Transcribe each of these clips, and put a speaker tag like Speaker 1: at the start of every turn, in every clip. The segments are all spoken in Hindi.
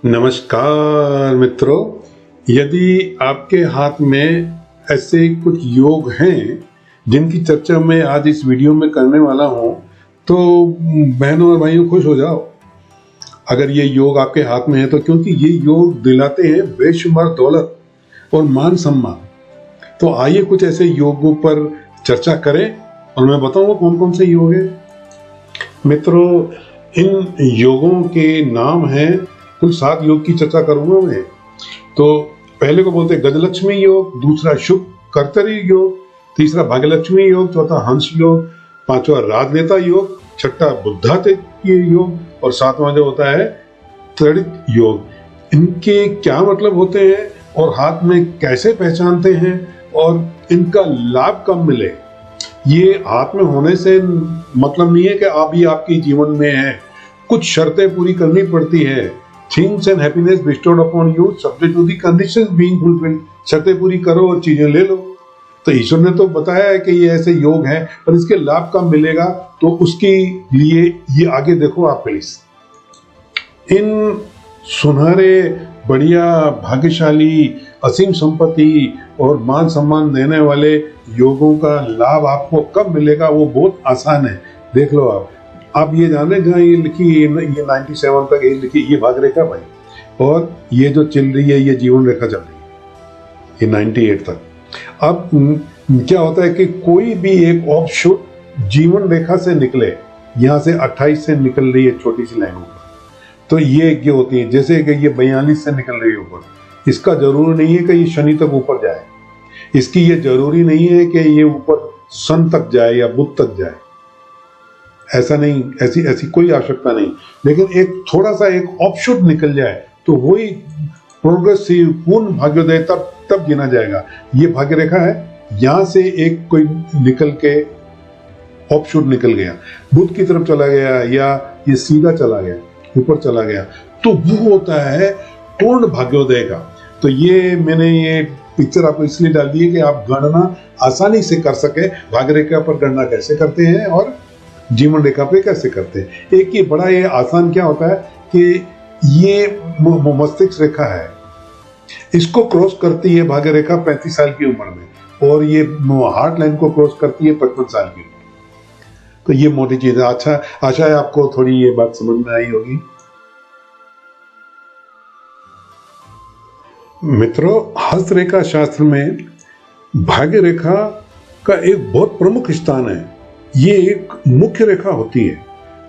Speaker 1: नमस्कार मित्रों, यदि आपके हाथ में ऐसे कुछ योग हैं जिनकी चर्चा मैं आज इस वीडियो में करने वाला हूं, तो बहनों और भाइयों खुश हो जाओ अगर ये योग आपके हाथ में है तो, क्योंकि ये योग दिलाते हैं बेशुमार दौलत और मान सम्मान। तो आइए कुछ ऐसे योगों पर चर्चा करें और मैं बताऊंगा कौन कौन से योग हैं। मित्रों, इन योगों के नाम हैं, कुल 7 योग की चर्चा करूंगा मैं। तो पहले को बोलते हैं गजलक्ष्मी योग, दूसरा शुभ कर्तरी योग, तीसरा भाग्यलक्ष्मी योग, चौथा हंस योग, पांचवा राजनेता योग, छठा बुद्धादित्य योग और सातवां जो होता है त्रिणित योग। इनके क्या मतलब होते हैं और हाथ में कैसे पहचानते हैं और इनका लाभ कब मिले, ये हाथ में होने से मतलब नहीं है कि आप ही आपके जीवन में है। कुछ शर्तें पूरी करनी पड़ती है। Things and happiness bestowed upon you subject to the conditions being fulfilled. शर्तें पूरी करो और चीजें ले लो। तो ईश्वर ने तो बताया है कि ये ऐसे योग हैं, पर इसके लाभ कब मिलेगा तो उसके लिए ये आगे देखो आप प्लीज। इन सुनहरे, बढ़िया, भाग्यशाली, असीम संपत्ति और मान सम्मान देने वाले योगों का लाभ आपको कब मिलेगा वो बहुत आसान है। देख लो आप ये जाने जहाँ ये लिखी, ये 97 तक ये लिखी, ये भाग रेखा भाई, और ये जो चल रही है ये जीवन रेखा चल रही है, ये 98 तक। अब क्या होता है कि कोई भी एक ऑफशूट जीवन रेखा से निकले, यहाँ से 28 से निकल रही है छोटी सी लाइन ऊपर, तो ये होती है जैसे कि ये 42 से निकल रही है ऊपर। इसका जरूरी नहीं है कि ये शनि तक ऊपर जाए, इसकी ये जरूरी नहीं है कि ये ऊपर सन तक जाए या बुध तक जाए, ऐसा नहीं, ऐसी कोई आवश्यकता नहीं। लेकिन एक थोड़ा सा एक ऑफशूट निकल जाए तो वही प्रोग्रेसिव पूर्ण भाग्योदय तब गिना जाएगा। ये भाग्य रेखा है, यहां से एक कोई निकल के ऑफशूट निकल गया, बुध की तरफ चला गया या ये सीधा चला गया, ऊपर चला गया, तो वो होता है पूर्ण भाग्योदय का। तो ये मैंने ये पिक्चर आपको इसलिए डाल दी है कि आप गणना आसानी से कर सके, भाग्य रेखा पर गणना कैसे करते हैं और जीवन रेखा पे कैसे करते हैं। एक ये बड़ा ये आसान क्या होता है कि ये मस्तिष्क रेखा है, इसको क्रॉस करती है भाग्य रेखा 35 साल की उम्र में, और ये हार्ट लाइन को क्रॉस करती है 55 साल की उम्र। तो ये मोटी चीज है। अच्छा, आशा है आपको थोड़ी ये बात समझ में आई होगी। मित्रों, हस्त रेखा शास्त्र में भाग्य रेखा का एक बहुत प्रमुख स्थान है। ये एक मुख्य रेखा होती है।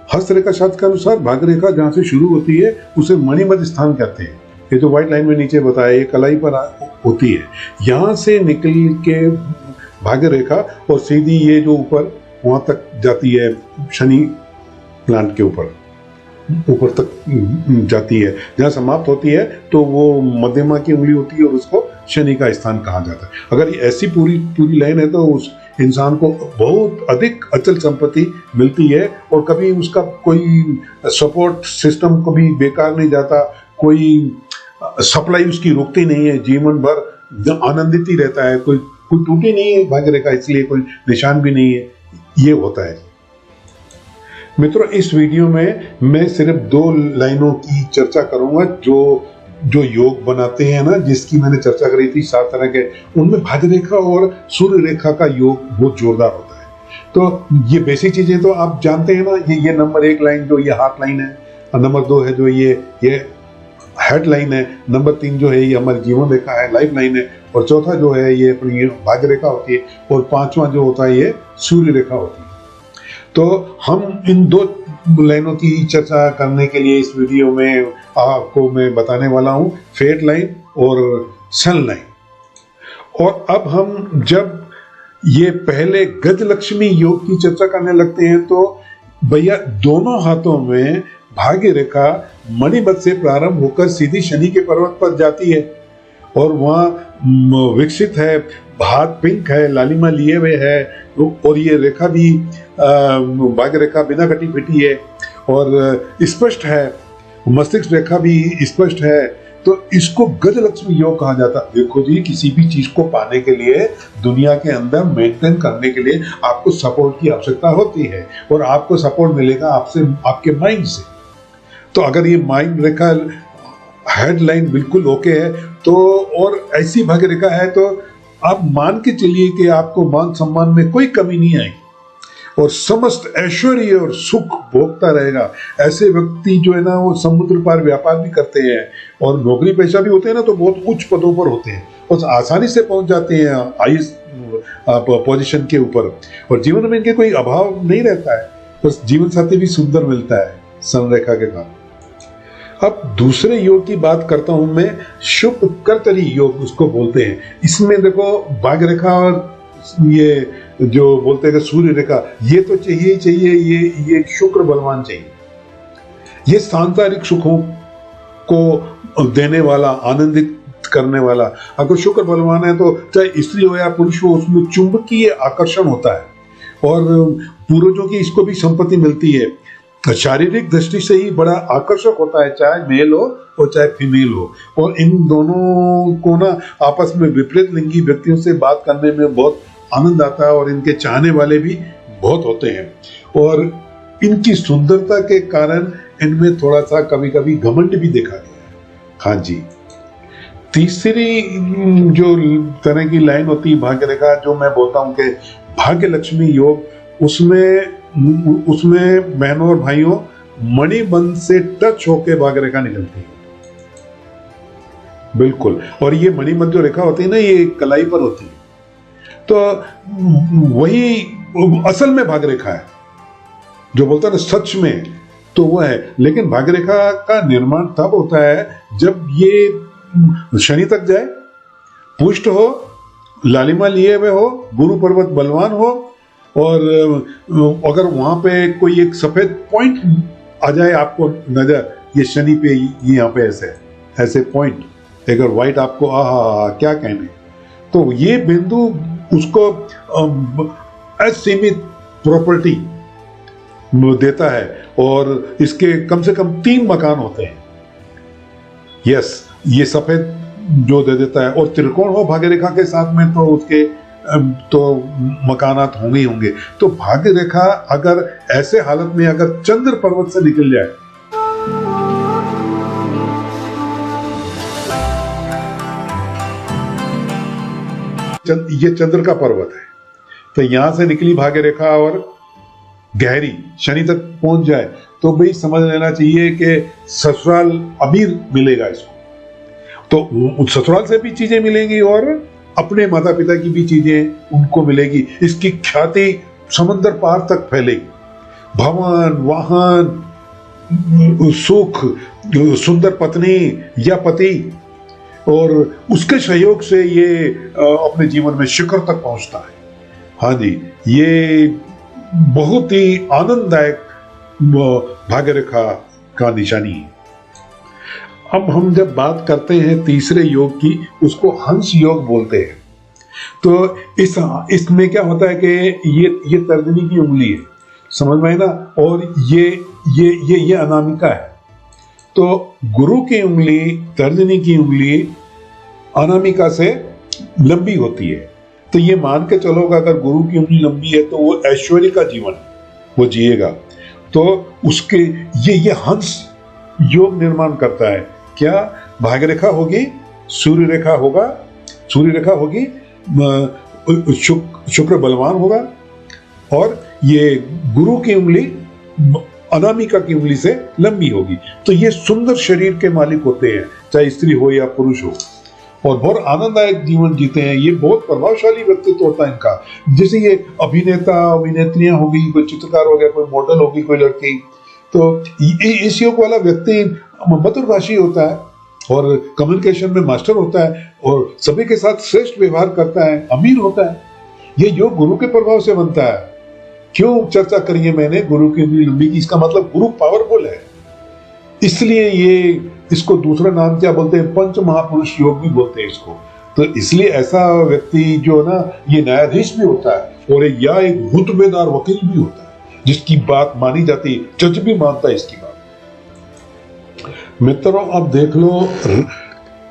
Speaker 1: हस्त रेखा शास्त्र के अनुसार भाग्य रेखा जहां से शुरू होती है उसे मणिमध्य स्थान कहते हैं। ये जो व्हाइट लाइन में नीचे बताया, ये कलाई पर होती है। यहां से निकल के भाग्य रेखा और सीधी ये जो ऊपर वहां तक जाती है, शनि प्लांट के ऊपर तक जाती है। जहां समाप्त होती है तो वो मध्यमा की उंगली होती है और उसको शनि का स्थान कहा जाता है। अगर ये ऐसी पूरी लाइन है तो उस इंसान को बहुत अधिक अचल संपत्ति मिलती है और कभी उसका कोई सपोर्ट सिस्टम कभी बेकार नहीं जाता, कोई सप्लाई उसकी रुकती नहीं है, जीवन भर आनंदित ही रहता है, कोई टूटी नहीं है भाग्य रेखा, इसलिए कोई निशान भी नहीं है। ये होता है। मित्रों, इस वीडियो में मैं सिर्फ 2 लाइनों की चर्चा करूंगा जो योग बनाते हैं ना, जिसकी मैंने चर्चा करी थी 7 तरह के, उनमें भाग्य रेखा और सूर्य रेखा का योग बहुत जोरदार होता है। तो ये बेसिक चीजें तो आप जानते हैं ना। ये नंबर 1 लाइन जो ये हार्ट लाइन है, और नंबर 2 है जो ये हेड लाइन है, नंबर 3 जो है ये हमारी जीवन रेखा है, लाइफ लाइन है, और चौथा जो है ये अपनी भाग्य रेखा होती है, और 5वां जो होता है ये सूर्य रेखा होती है। तो हम इन 2 लाइनों की चर्चा करने के लिए इस वीडियो में आपको मैं बताने वाला हूं, फेट लाइन और सन लाइन। और अब हम जब ये पहले गजलक्ष्मी योग की चर्चा करने लगते हैं तो भैया दोनों हाथों में भाग्य रेखा मणिमध्य से प्रारंभ होकर सीधी शनि के पर्वत पर जाती है और वहां विकसित है, हाथ पिंक है, लालिमा लिए हुए है, और ये रेखा भी भाग्य रेखा बिना कटी फिटी है और स्पष्ट है, मस्तिष्क रेखा भी स्पष्ट है। तो इसको गजलक्ष्मी योग कहा जाता है। देखो जी, किसी भी चीज को पाने के लिए, दुनिया के अंदर मेंटेन करने के लिए आपको सपोर्ट की आवश्यकता होती है, और आपको सपोर्ट मिलेगा आपसे, आपके माइंड से। तो अगर ये माइंड रेखा हेडलाइन बिल्कुल ओके है, तो और ऐसी भाग्य रेखा है तो आप मान के चलिए कि आपको मान सम्मान में कोई कमी नहीं आएगी और समस्त ऐश्वर्य और सुख भोगता रहेगा। ऐसे व्यक्ति जो है ना वो समुद्र पार व्यापार भी करते हैं और नौकरी पेशा भी होते हैं ना, तो बहुत उच्च पदों पर होते हैं और आसानी से पहुंच जाते हैं हाईएस्ट पोजीशन के ऊपर, और जीवन में इनके कोई अभाव नहीं रहता है, बस जीवन साथी भी सुंदर मिलता है सन रेखा के कारण। अब दूसरे योग की बात करता हूं मैं, शुभ कर्तरी योग उसको बोलते हैं। इसमें देखो भाग्य रेखा और ये जो बोलते हैं कि सूर्य रेखा, ये तो चाहिए ही चाहिए, ये शुक्र बलवान चाहिए। ये सांसारिक सुखों को देने वाला, आनंदित करने वाला। अगर शुक्र बलवान है तो चाहे स्त्री हो या पुरुष हो, उसमें चुंबकीय आकर्षण होता है और पूर्वजों की इसको भी संपत्ति मिलती है। शारीरिक दृष्टि से ही बड़ा आकर्षक होता है, चाहे मेल हो और चाहे फीमेल हो, और इन दोनों को ना आपस में विपरीत लिंगी व्यक्तियों से बात करने में बहुत आनंद आता है और इनके चाहने वाले भी बहुत होते हैं और इनकी सुंदरता के कारण इनमें थोड़ा सा कभी कभी घमंड भी देखा गया है। हाँ जी। तीसरी जो तरह की लाइन होती है भाग्य रेखा, जो मैं बोलता हूं कि भाग्य लक्ष्मी योग, उसमें बहनों और भाइयों मणिबंध से टच होके भाग्य रेखा निकलती है, बिल्कुल। और ये मणिबंध जो रेखा होती है ना, ये कलाई पर होती है, तो वही असल में भाग्य रेखा है, जो बोलता है ना सच में, तो वो है। लेकिन भाग्य रेखा का निर्माण तब होता है जब ये शनि तक जाए, पुष्ट हो, लालिमा लिए हुए हो, गुरु पर्वत बलवान हो, और अगर वहां पे कोई एक सफेद पॉइंट आ जाए आपको नजर, ये शनि पे, ये यहाँ पे ऐसे पॉइंट, अगर व्हाइट आपको क्या कहने, तो ये बिंदु उसको असीमित प्रॉपर्टी देता है और इसके कम से कम 3 मकान होते हैं। यस, ये सफेद जो दे देता है, और त्रिकोण हो भाग्य रेखा के साथ में तो उसके तो मकानात होंगे ही होंगे। तो भाग्य रेखा अगर ऐसे हालत में अगर चंद्र पर्वत से निकल जाए, ये चंद्र का पर्वत है, तो यहां से निकली भाग्य रेखा और गहरी शनि तक पहुंच जाए, तो भाई समझ लेना चाहिए कि ससुराल अमीर मिलेगा इसको। तो ससुराल से भी चीजें मिलेंगी और अपने माता पिता की भी चीजें उनको मिलेगी। इसकी ख्याति समंदर पार तक फैलेगी। भवन, वाहन, सुख, सुंदर पत्नी या पति, और उसके सहयोग से ये अपने जीवन में शिखर तक पहुंचता है। हाँ जी, ये बहुत ही आनंददायक भाग्य रेखा का निशानी है। अब हम जब बात करते हैं तीसरे योग की, उसको हंस योग बोलते हैं। तो इसमें क्या होता है कि ये तर्जनी की उंगली है, समझ में ना, और ये अनामिका है। तो गुरु की उंगली, तर्जनी की उंगली अनामिका से लंबी होती है। तो ये मान के चलो अगर गुरु की उंगली लंबी है तो वो ऐश्वर्य का जीवन वो जिएगा। तो उसके ये हंस योग निर्माण करता है। क्या भाग्य रेखा होगी, सूर्य रेखा होगा, सूर्य रेखा होगी, शुक्र बलवान होगा, और ये गुरु की उंगली अनामिका की उंगली से लंबी होगी। तो ये सुंदर शरीर के मालिक होते हैं, चाहे स्त्री हो या पुरुष हो, और बहुत आनंददायक जीवन जीते हैं। ये बहुत प्रभावशाली व्यक्तित्व होता है इनका। जैसे ये अभिनेता अभिनेत्रियां होगी, कोई चित्रकार हो गया, कोई मॉडल होगी, कोई लड़की, तो इस योग वाला व्यक्ति मधुरभाषी होता है और कम्युनिकेशन में मास्टर होता है और सभी के साथ श्रेष्ठ व्यवहार करता है, अमीर होता है। ये योग गुरु के प्रभाव से बनता है। क्यों चर्चा करी है मैंने गुरु की उंगली लंबी की? इसका मतलब गुरु पावरफुल है, इसलिए ये इसको दूसरा नाम क्या बोलते हैं, पंच महापुरुष योग भी बोलते हैं इसको। तो इसलिए ऐसा व्यक्ति जो ना, ये न्यायाधीश भी होता है और या एक रुतबेदार वकील भी होता है, जिसकी बात मानी जाती है, जज भी मानता है इसकी बात। मित्रों, अब देख लो,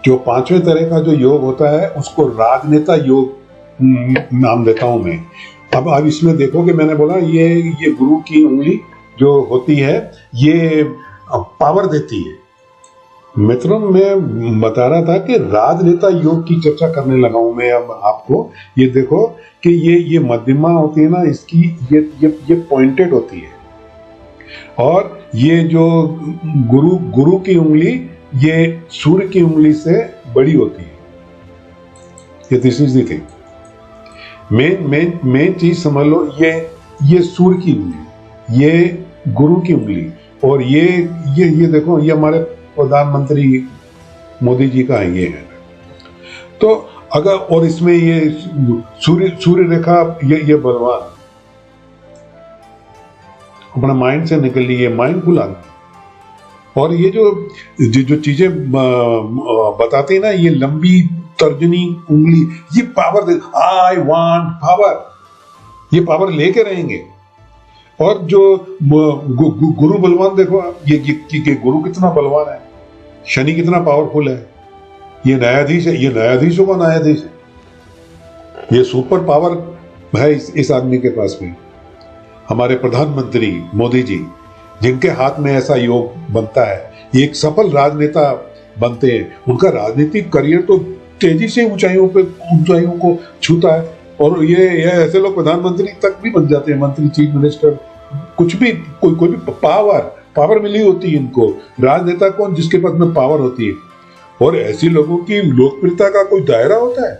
Speaker 1: जो 5वें तरह का जो योग होता है उसको राजनेता योग नाम देता हूं मैं। अब इसमें देखो कि मैंने बोला ये गुरु की उंगली जो होती है ये पावर देती है, मित्रों, मैं बता रहा था कि राजनेता योग की चर्चा करने लगा हूं मैं अब आपको। ये देखो कि ये मध्यमा होती है ना, इसकी ये पॉइंटेड होती है, और ये जो गुरु की उंगली ये सूर्य की उंगली से बड़ी होती है। ये this is the thing. Main चीज समझ लो, ये सूर्य की उंगली, ये गुरु की उंगली, और ये देखो, ये हमारे प्रधानमंत्री मोदी जी का ये है। तो अगर, और इसमें ये सूर्य रेखा, ये बलवान अपना माइंड से निकल ली, ये माइंड खुला। और ये जो चीजें बताते हैं ना, ये लंबी तर्जनी उंगली, ये power they, I want power, ये पावर लेके रहेंगे। और जो गुरु बलवान, देखो ये गुरु कितना बलवान है, शनि कितना पावरफुल है, ये न्यायाधीश है, ये न्यायाधीशों का न्यायाधीश है, ये सुपर पावर है इस आदमी के पास में। हमारे प्रधानमंत्री मोदी जी, जिनके हाथ में ऐसा योग बनता है, ये एक सफल राजनेता बनते हैं। उनका राजनीतिक करियर तो तेजी से ऊंचाइयों को छूता है, और ये ऐसे लोग प्रधानमंत्री तक भी बन जाते हैं, मंत्री, चीफ मिनिस्टर, कुछ भी, कोई भी पावर मिली होती है इनको। राजनेता कौन? जिसके पास में पावर होती है। और ऐसे लोगों की लोकप्रियता का कोई दायरा होता है,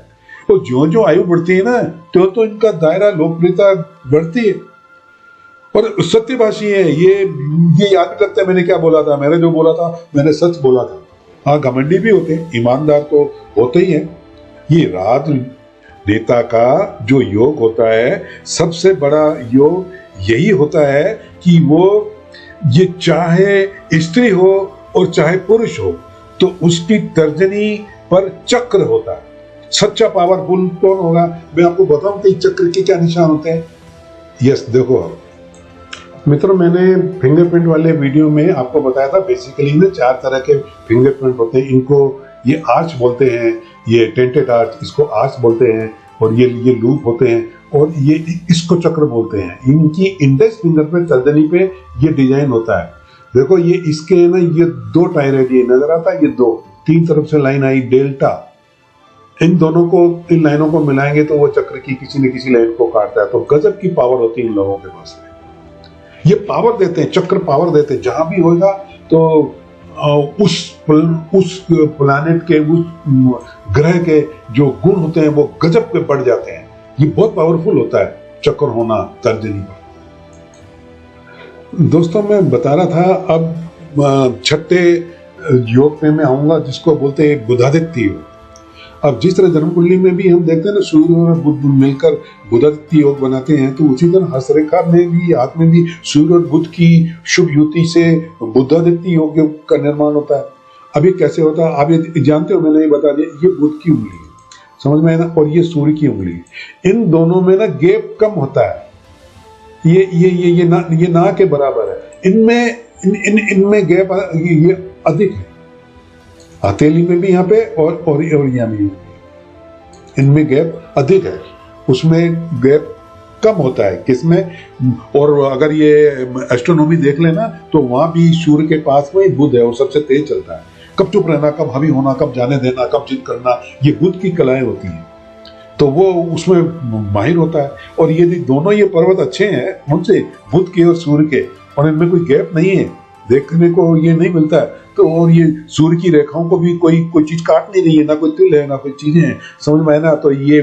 Speaker 1: तो जो आयु बढ़ती है ना, तो इनका दायरा, लोकप्रियता बढ़ती है। और सत्यभाषी है ये याद भी लगता है मैंने क्या बोला था, मैंने जो बोला था मैंने सच बोला था। हाँ, घमंडी भी होते हैं, ईमानदार तो होते ही हैं। ये राजनेता का जो योग होता है, सबसे बड़ा योग यही होता है कि वो, ये चाहे स्त्री हो और चाहे पुरुष हो, तो उसकी तर्जनी पर चक्र होता है। सच्चा पावरफुल कौन होगा? मैं आपको बताऊं कि चक्र के क्या निशान होते हैं। यस, देखो मित्रों, मैंने फिंगरप्रिंट वाले वीडियो में आपको बताया था, बेसिकली ना 4 तरह के फिंगरप्रिंट होते हैं। इनको ये आर्च बोलते हैं, ये टेंटेड आर्च, इसको आर्च बोलते हैं, और ये लूप होते हैं, और ये इसको चक्र बोलते हैं। इनकी इंडेक्स फिंगर पे, तर्जनी पे ये डिजाइन होता है। देखो, ये इसके ना, ये 2 टायर है, नजर आता है, ये 2, 3 तरफ से लाइन आई, डेल्टा। इन दोनों को, इन लाइनों को मिलाएंगे तो वो चक्र की किसी न किसी लाइन को काटता है। तो गजब की पावर होती है इन लोगों के पास में। ये पावर देते हैं, चक्र पावर देते हैं। जहां भी होगा तो उस प्लैनेट के, उस ग्रह के जो गुण होते हैं वो गजब के बढ़ जाते हैं। ये बहुत पावरफुल होता है चक्र होना तर्जनी पर। दोस्तों, मैं बता रहा था, अब 6ठे योग पे मैं आऊंगा, जिसको बोलते हैं बुधादित्य योग। अब जिस तरह जन्म कुंडली में भी हम देखते हैं ना, सूर्य और बुध मिलकर बुधादित्य योग बनाते हैं, तो उसी तरह हस्तरेखा में भी, हाथ में भी सूर्य और बुध की शुभ युति से बुधादित्य योग का निर्माण होता है। अब ये कैसे होता है आप ये जानते हो, मैंने ये बता दिया। ये बुध की उंगली है, समझ में है ना, और ये सूर्य की उंगली है। इन दोनों में ना गैप कम होता है, ये ना के बराबर है। इनमें गैप ये अधिक है। हथेली में भी यहाँ पे और यहाँ भी, इनमें गैप अधिक है, उसमें गैप कम होता है। किसमें? और अगर ये एस्ट्रोनॉमी देख लेना, तो वहां भी सूर्य के पास में बुध है, वो सबसे तेज चलता है। कब चुप रहना, कब हावी होना, कब जाने देना, कब जिद करना, ये बुध की कलाएं होती हैं। तो वो उसमें माहिर होता है। और ये दोनों ये पर्वत अच्छे हैं उनसे, बुध के और सूर्य के, और इनमें कोई गैप नहीं है, देखने को ये नहीं मिलता है। तो और ये सूर्य की रेखाओं को भी कोई चीज काट नहीं रही है, ना कोई तिल है, ना कोई चीजें हैं, समझ में आया ना। तो ये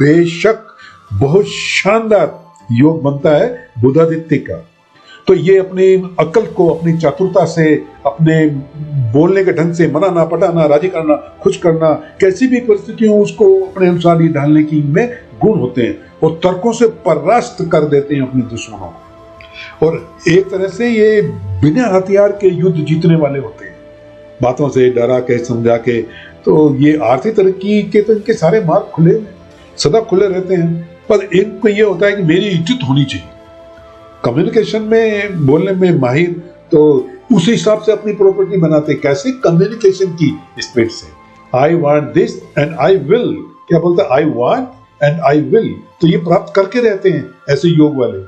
Speaker 1: बेशक बहुत शानदार योग बनता है बुधादित्य का। तो ये अपनी अकल को, अपनी चतुरता से, अपने बोलने के ढंग से मनाना, पटाना, राजी करना, खुश करना, कैसी भी परिस्थिति हो उसको अपने अनुसार ही ढालने की इनमें गुण होते हैं, और तर्कों से परास्त कर देते हैं अपने दुश्मनों को। और एक तरह से ये बिना हथियार के युद्ध जीतने वाले होते हैं, बातों से डरा के, समझा के। तो ये आर्थिक तरक्की के तो इनके सारे मार्ग खुले, सदा खुले रहते हैं। पर इनको ये होता है कि मेरी इज्जत होनी चाहिए। कम्युनिकेशन में, बोलने में माहिर, तो उस हिसाब से अपनी प्रॉपर्टी बनाते। कैसे? कम्युनिकेशन की स्पीड से। I want this and I will, क्या बोलता है? I want and I will. तो ये प्राप्त करके रहते हैं ऐसे योग वाले।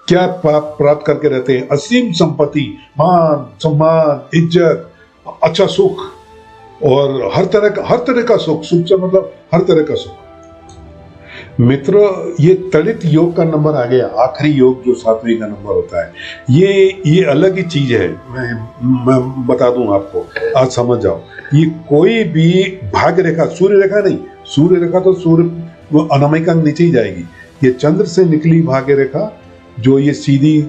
Speaker 1: क्या प्राप्त करके रहते हैं? असीम संपत्ति, मान सम्मान, इज्जत, अच्छा सुख और हर तरह का सुख से मतलब हर तरह का सुख। मित्रों, ये तड़ित योग का नंबर आ गया, आखिरी योग जो सातवीं का नंबर होता है, ये अलग ही चीज है। मैं बता दूं आपको, आज समझ जाओ। ये कोई भी भाग्य रेखा, सूर्य रेखा नहीं, सूर्य रेखा तो सूर्य अनामिका नीचे ही जाएगी। ये चंद्र से निकली भाग्य रेखा जो ये सीधी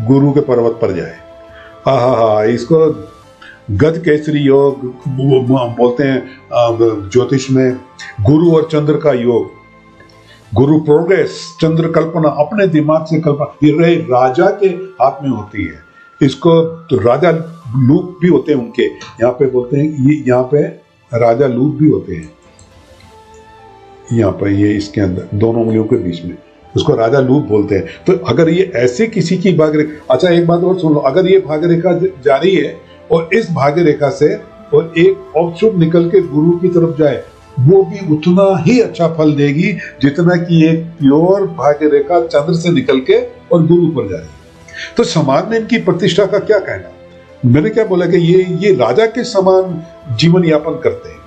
Speaker 1: गुरु के पर्वत पर जाए, हा, इसको गज केसरी योग बोलते हैं ज्योतिष में। गुरु और चंद्र का योग, गुरु प्रोग्रेस, चंद्र कल्पना, अपने दिमाग से कल्पना, ये राजा के हाथ में होती है। इसको तो राजा लूप भी होते हैं उनके, यहाँ पे बोलते हैं, ये यहाँ पे राजा लूप भी होते हैं, यहाँ पर ये इसके अंदर दोनों उंगलियों के बीच में, उसको राजा लूप बोलते हैं। तो अगर ये ऐसे किसी की भाग्य रेखा, अच्छा एक बात और सुन लो, अगर ये भाग्य रेखा जारी है और इस भाग्य रेखा से और एक ऑफशूट निकल के गुरु की तरफ जाए, वो भी उतना ही अच्छा फल देगी जितना कि एक प्योर भाग्य रेखा चंद्र से निकल के और गुरु पर जाए। तो समाज में इनकी प्रतिष्ठा का क्या कहना? मैंने क्या बोला कि ये राजा के समान जीवन यापन करते हैं।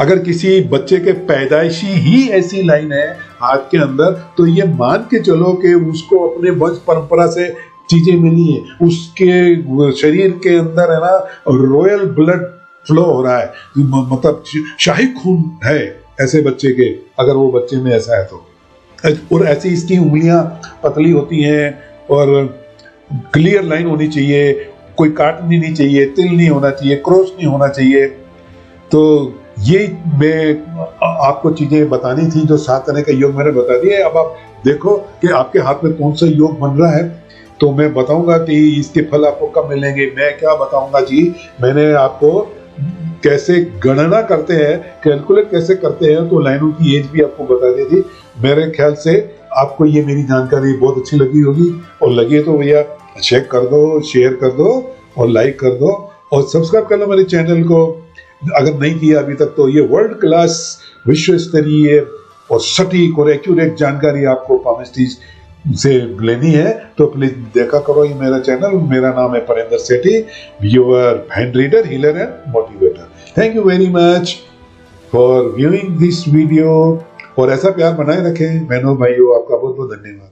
Speaker 1: अगर किसी बच्चे के पैदाइशी ही ऐसी लाइन है हाथ के अंदर, तो ये मान के चलो कि उसको अपने वंश परंपरा से चीजें मिली है, उसके शरीर के अंदर है ना रॉयल ब्लड फ्लो हो रहा है, मतलब शाही खून है ऐसे बच्चे के, अगर वो बच्चे में ऐसा है तो। और ऐसी इसकी उंगलियां पतली होती हैं और क्लियर लाइन होनी चाहिए, कोई काटनी नहीं चाहिए, तिल नहीं होना चाहिए, क्रॉस नहीं होना चाहिए। तो ये मैं आपको चीजें बतानी थी जो 7 तरह के योग मैंने बता दिए। अब आप देखो कि आपके हाथ में कौन सा योग बन रहा है, तो मैं बताऊंगा कि इसके फल आपको कब मिलेंगे। मैं क्या बताऊंगा जी, मैंने आपको कैसे गणना करते हैं, कैलकुलेट कैसे करते हैं, तो लाइनों की एज भी आपको बता दी थी। मेरे ख्याल से आपको ये मेरी जानकारी बहुत अच्छी लगी होगी, और लगी है तो भैया चेक कर दो, शेयर कर दो और लाइक कर दो और सब्सक्राइब कर लो मेरे चैनल को अगर नहीं किया अभी तक। तो ये वर्ल्ड क्लास, विश्व स्तरीय और सटीक और एक्यूरेट जानकारी आपको पामिस्ट्री से लेनी है तो प्लीज देखा करो ये मेरा चैनल। मेरा नाम है Parendra Sethi, viewer, hand reader, healer and motivator. Thank you very much for viewing this video, और ऐसा प्यार बनाए रखें बहनों भाइयों। आपका बहुत बहुत धन्यवाद।